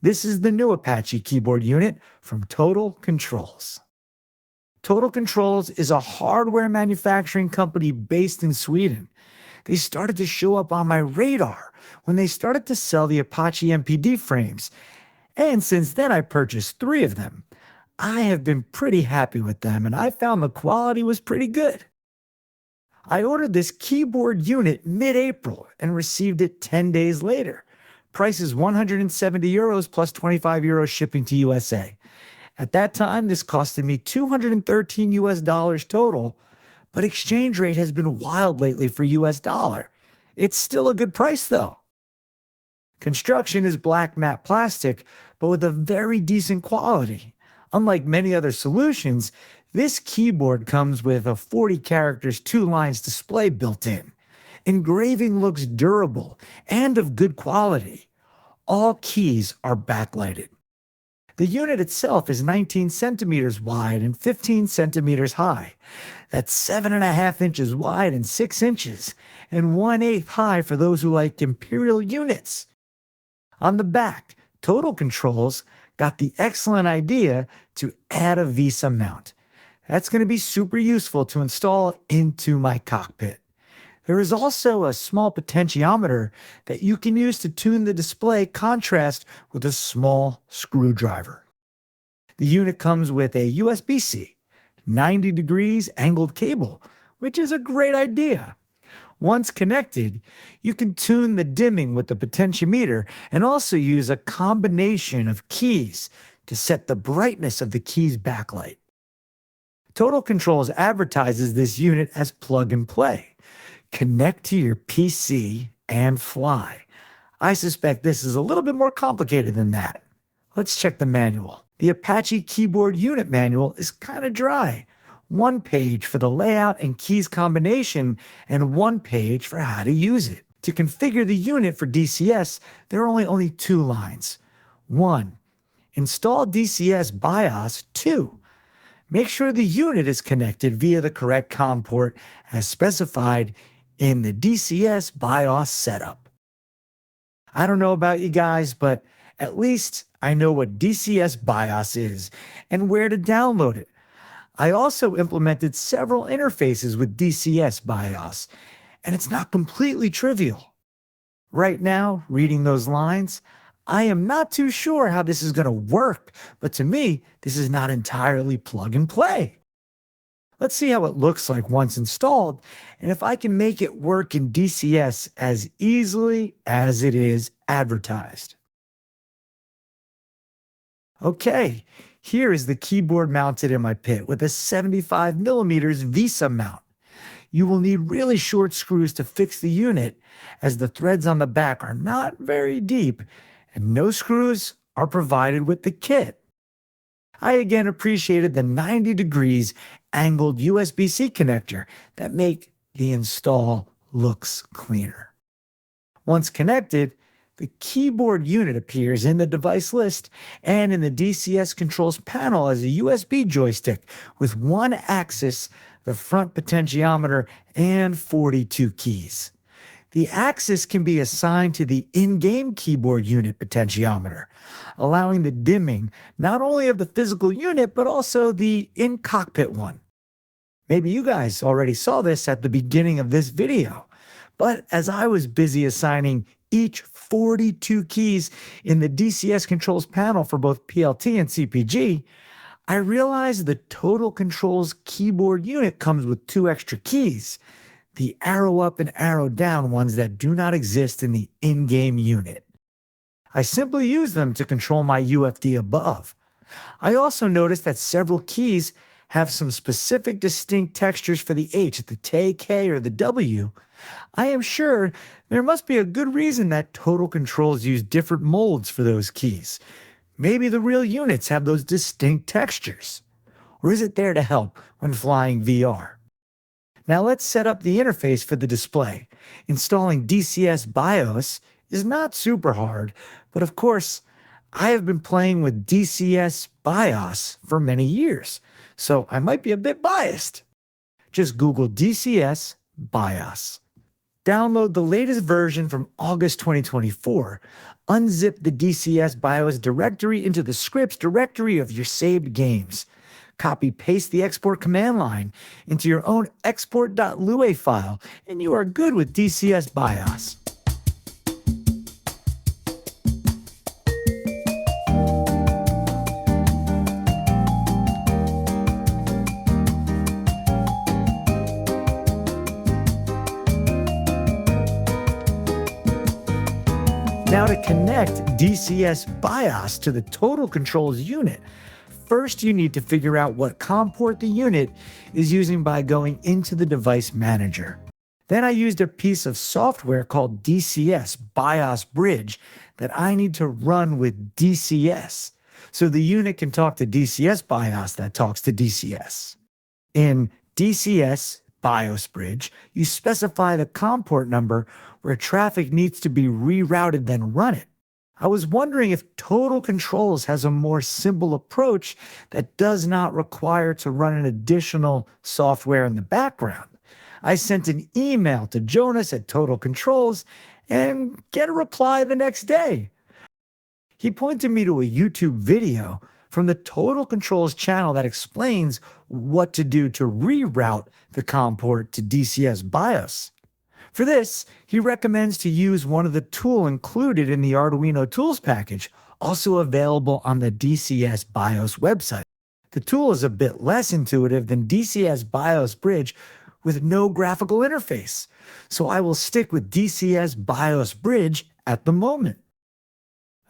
This is the new Apache keyboard unit from Total Controls. Total Controls is a hardware manufacturing company based in Sweden. They started to show up on my radar when they started to sell the Apache MPD frames, and since then I purchased 3 of them. I have been pretty happy with them, and I found the quality was pretty good. I ordered this keyboard unit mid-April and received it 10 days later. Price is €170 plus 25 euros shipping to USA. At that time, this costed me $213 US total, but exchange rate has been wild lately for US dollar. It's still a good price though. Construction is black matte plastic, but with a very decent quality. Unlike many other solutions, this keyboard comes with a 40 characters 2 lines display built in. Engraving looks durable and of good quality. All keys are backlighted. The unit itself is 19 centimeters wide and 15 centimeters high. That's 7.5 inches wide and 6 inches, and 1/8 high for those who like imperial units. On the back, Total Controls got the excellent idea to add a VESA mount. That's going to be super useful to install into my cockpit. There is also a small potentiometer that you can use to tune the display contrast with a small screwdriver. The unit comes with a USB-C, 90 degrees angled cable, which is a great idea. Once connected, you can tune the dimming with the potentiometer and also use a combination of keys to set the brightness of the key's backlight. Total Controls advertises this unit as plug and play. Connect to your PC and fly. I suspect this is a little bit more complicated than that. Let's check the manual. The Apache keyboard unit manual is kind of dry. 1 page for the layout and keys combination, and 1 page for how to use it. To configure the unit for DCS, there are only 2 lines. 1. Install DCS BIOS. 2. Make sure the unit is connected via the correct COM port as specified in the DCS BIOS setup. I don't know about you guys, but at least I know what DCS BIOS is and where to download it. I also implemented several interfaces with DCS BIOS, and it's not completely trivial. Right now, reading those lines, I am not too sure how this is going to work, but to me, this is not entirely plug and play. Let's see how it looks like once installed, and if I can make it work in DCS as easily as it is advertised. Okay, here is the keyboard mounted in my pit with a 75mm VESA mount. You will need really short screws to fix the unit, as the threads on the back are not very deep, and no screws are provided with the kit. I again appreciated the 90 degrees angled USB-C connector that make the install looks cleaner. Once connected, the keyboard unit appears in the device list and in the DCS controls panel as a USB joystick with 1 axis, the front potentiometer, and 42 keys. The axis can be assigned to the in-game keyboard unit potentiometer, allowing the dimming not only of the physical unit, but also the in-cockpit one. Maybe you guys already saw this at the beginning of this video, but as I was busy assigning each 42 keys in the DCS controls panel for both PLT and CPG, I realized the Total Controls keyboard unit comes with 2 extra keys, the arrow up and arrow down ones that do not exist in the in-game unit. I simply use them to control my UFD above. I also noticed that several keys have some specific distinct textures for the H, the T, K, or the W. I am sure there must be a good reason that Total Controls use different molds for those keys. Maybe the real units have those distinct textures. Or is it there to help when flying VR? Now let's set up the interface for the display. Installing DCS BIOS is not super hard, but of course, I have been playing with DCS BIOS for many years, so I might be a bit biased. Just Google DCS BIOS. Download the latest version from August 2024. Unzip the DCS BIOS directory into the scripts directory of your saved games. Copy paste the export command line into your own export.lua file, and you are good with DCS BIOS. Now to connect DCS BIOS to the Total Controls unit, first you need to figure out what COM port the unit is using by going into the device manager. Then I used a piece of software called DCS BIOS Bridge that I need to run with DCS, so the unit can talk to DCS BIOS that talks to DCS. In DCS BIOS Bridge, you specify the COM port number where traffic needs to be rerouted, then run it. I was wondering if Total Controls has a more simple approach that does not require to run an additional software in the background. I sent an email to Jonas at Total Controls and get a reply the next day. He pointed me to a YouTube video from the Total Controls channel that explains what to do to reroute the COM port to DCS BIOS. For this, he recommends to use one of the tools included in the Arduino Tools package, also available on the DCS BIOS website. The tool is a bit less intuitive than DCS BIOS Bridge with no graphical interface, so I will stick with DCS BIOS Bridge at the moment.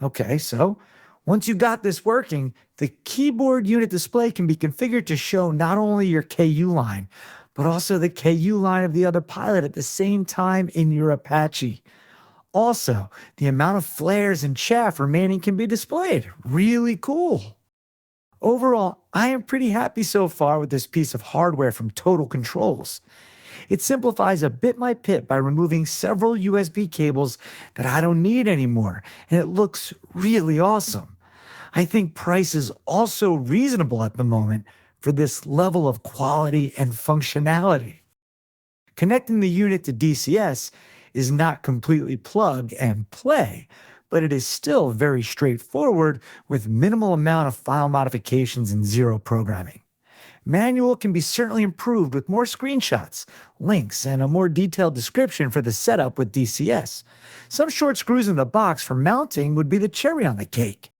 Okay, so once you got this working, the keyboard unit display can be configured to show not only your KU line, but also the KU line of the other pilot at the same time in your Apache. Also, the amount of flares and chaff remaining can be displayed. Really cool. Overall, I am pretty happy so far with this piece of hardware from Total Controls. It simplifies a bit my pit by removing several USB cables that I don't need anymore, and it looks really awesome. I think price is also reasonable at the moment for this level of quality and functionality. Connecting the unit to DCS is not completely plug and play, but it is still very straightforward with minimal amount of file modifications and zero programming. Manual can be certainly improved with more screenshots, links, and a more detailed description for the setup with DCS. Some short screws in the box for mounting would be the cherry on the cake.